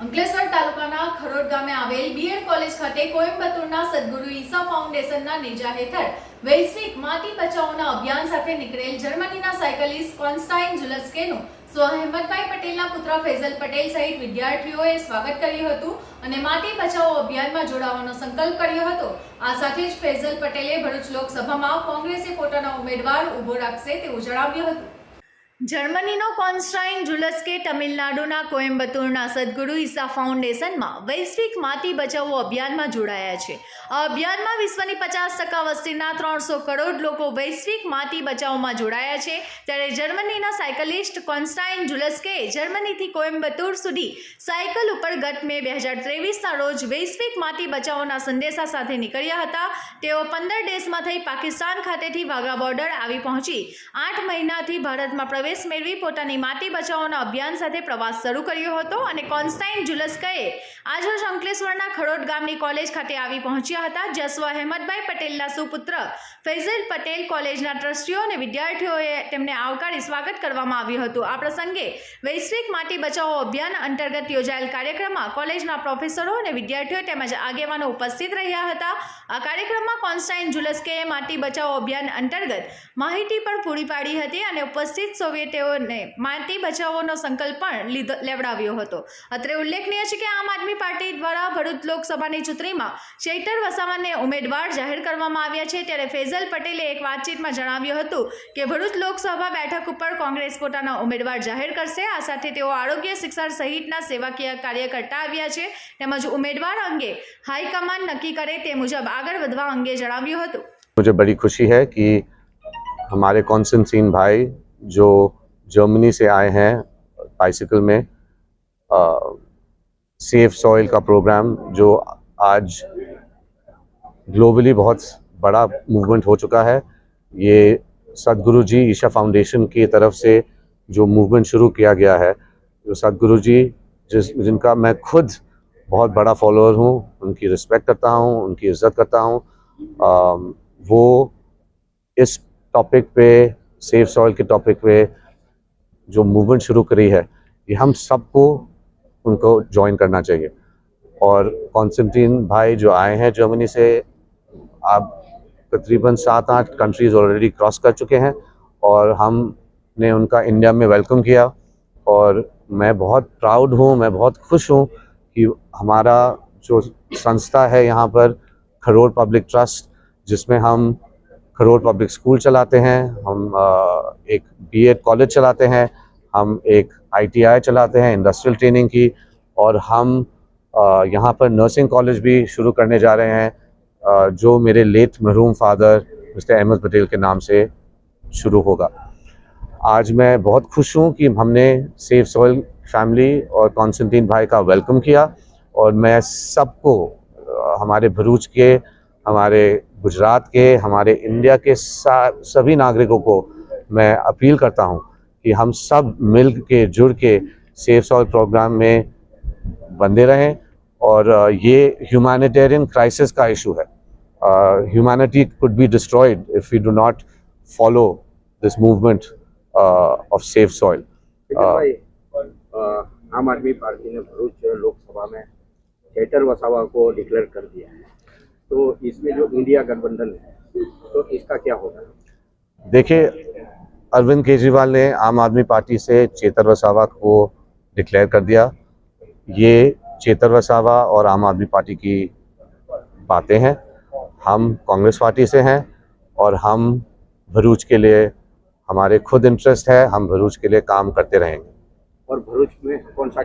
અંકલેશ્વર તાલુકાના ખરોડ ગામે આવેલ બીએડ કોલેજ ખાતે કોયમ્બતુરના સદગુરુ ઈસા ફાઉન્ડેશનના નેજા હેઠળ વૈશ્વિક માટી બચાવોના અભિયાન સાથે નીકળેલ જર્મનીના સાયકલિસ્ટ કોન્સ્ટાઇન ઝુલસ્કેનું સ્વ અહેમદભાઈ પટેલના પુત્ર ફૈઝલ પટેલ સહિત વિદ્યાર્થીઓએ સ્વાગત કર્યું હતું અને માટી બચાવો અભિયાનમાં જોડાવાનો સંકલ્પ કર્યો હતો। આ સાથે જ ફૈઝલ પટેલે ભરૂચ લોકસભામાં કોંગ્રેસે પોતાનો ઉમેદવાર ઊભો રાખશે તેવું જણાવ્યું હતું। જર્મનીનો કોન્સ્ટાઇન ઝુલસ્કે તમિલનાડુના કોયમ્બતુરના સદગુરુ ઈસા ફાઉન્ડેશનમાં વૈશ્વિક માટી બચાવો અભિયાનમાં જોડાયા છે। આ અભિયાનમાં વિશ્વની 50% વસ્તીના 300 કરોડ લોકો વૈશ્વિક માટી બચાવોમાં જોડાયા છે। ત્યારે જર્મનીના સાયકલિસ્ટ કોન્સ્ટાઇન ઝુલસ્કે જર્મનીથી કોયમ્બતુર સુધી સાયકલ ઉપર ગત મે 2023ના રોજ વૈશ્વિક માટી બચાવોના સંદેશા સાથે નીકળ્યા હતા। તેઓ 15 દેશમાં થઈ પાકિસ્તાન ખાતેથી વાઘા બોર્ડર આવી પહોંચી 8 મહિનાથી ભારતમાં પ્રવેશ મેળવી પોતાની માટી બચાવોના અભિયાન સાથે પ્રવાસ શરૂ કર્યો હતો અને કોન્સ્ટાઇન ઝુલસ્કેએ આજરોજ અંકલેશ્વરના ખરોડ ગામની કોલેજ ખાતે આવી પહોંચ્યા હતા, જ્યાં સ્વ અહેમદભાઈ પટેલના સુપુત્ર ફૈઝલ પટેલ, કોલેજના ટ્રસ્ટીઓ અને વિદ્યાર્થીઓએ તેમને આવકારી સ્વાગત કરવામાં આવ્યું હતું। આ પ્રસંગે વૈશ્વિક માટી બચાવો અભિયાન અંતર્ગત યોજાયેલ કાર્યક્રમમાં કોલેજના પ્રોફેસરો અને વિદ્યાર્થીઓ તેમજ આગેવાનો ઉપસ્થિત રહ્યા હતા। આ કાર્યક્રમમાં કોન્સ્ટાઇન ઝુલસ્કેએ માટી બચાવો અભિયાન અંતર્ગત માહિતી પણ પૂરી પાડી હતી અને ઉપસ્થિત તેઓને માટી બચાવોનો સંકલ્પ પણ લેવડાવ્યો હતો। અત્રે ઉલ્લેખનીય છે કે આમ આદમી પાર્ટી દ્વારા ભરૂચ લોકસભાની ચૂંટણીમાં ચૈતર વસાવાને ઉમેદવાર જાહેર કરવામાં આવ્યા છે। ત્યારે ફૈઝલ પટેલે એક વાતચીતમાં જણાવ્યું હતું કે ભરૂચ લોકસભા બેઠક ઉપર કોંગ્રેસ પોતાના ઉમેદવાર જાહેર કરશે। આ સાથે તેઓ આરોગ્ય, શિક્ષણ સહિતના સેવાકીય કાર્ય કરતા આવ્યા છે, તેમજ ઉમેદવાર અંગે હાઈકમાન્ડ નક્કી કરે તે મુજબ આગળ વધવા અંગે જણાવ્યું હતું। मुझे बड़ी खुशी है कि हमारे कॉन्स्टेंटीन भाई जो जर्मनी से आए हैं बाइसिकल में सेफ सॉइल का प्रोग्राम जो आज ग्लोबली बहुत बड़ा मूवमेंट हो चुका है। ये सदगुरु जी ईशा फाउंडेशन की तरफ से जो मूवमेंट शुरू किया गया है, जो सदगुरु जी जिनका मैं खुद बहुत बड़ा फॉलोअर हूँ, उनकी रिस्पेक्ट करता हूँ, उनकी इज़्ज़त करता हूँ, वो इस टॉपिक पे, सेफ सॉइल के टॉपिक पे जो मूवमेंट शुरू करी है, ये हम सबको उनको ज्वाइन करना चाहिए। और कॉन्स्टेंटीन भाई जो आए हैं जर्मनी से, आप तकरीबन 7-8 कंट्रीज़ ऑलरेडी क्रॉस कर चुके हैं और हमने उनका इंडिया में वेलकम किया और मैं बहुत प्राउड हूँ, मैं बहुत खुश हूँ कि हमारा जो संस्था है यहाँ पर खरोड़ पब्लिक ट्रस्ट, जिसमें हम खरोड़ पब्लिक स्कूल चलाते हैं, हम एक बीएड कॉलेज चलाते हैं, हम एक आईटीआई चलाते हैं इंडस्ट्रियल ट्रेनिंग की, और हम यहाँ पर नर्सिंग कॉलेज भी शुरू करने जा रहे हैं, जो मेरे लेट मरहूम फादर मिस्टर अहमद पटेल के नाम से शुरू होगा। आज मैं बहुत खुश हूँ कि हमने सेफ सॉइल फैमिली और कॉन्स्टेंटीन भाई का वेलकम किया, और मैं सबको, हमारे भरूच के, हमारे गुजरात के, हमारे इंडिया के सभी नागरिकों को मैं अपील करता हूं कि हम सब मिल के, जुड़ के सेफ सॉइल प्रोग्राम में बंधे रहें। और ये ह्यूमैनिटेरियन क्राइसिस का इशू है। Humanity could be destroyed if we do not follow this movement of safe soil. Aam Aadmi party ने भरूच लोकसभा में चैतर वसावा को डिक्लेयर कर दिया है, तो इसमें जो इंडिया गठबंधन है, तो इसका क्या होगा? देखिए, अरविंद केजरीवाल ने आम आदमी पार्टी से चेतर वसावा को डिक्लेयर कर दिया। ये चेतर वसावा और आम आदमी पार्टी की बातें हैं। हम कांग्रेस पार्टी से हैं और हम भरूच के लिए, हमारे खुद इंटरेस्ट है, हम भरूच के लिए काम करते रहेंगे। और भरूच में कौन सा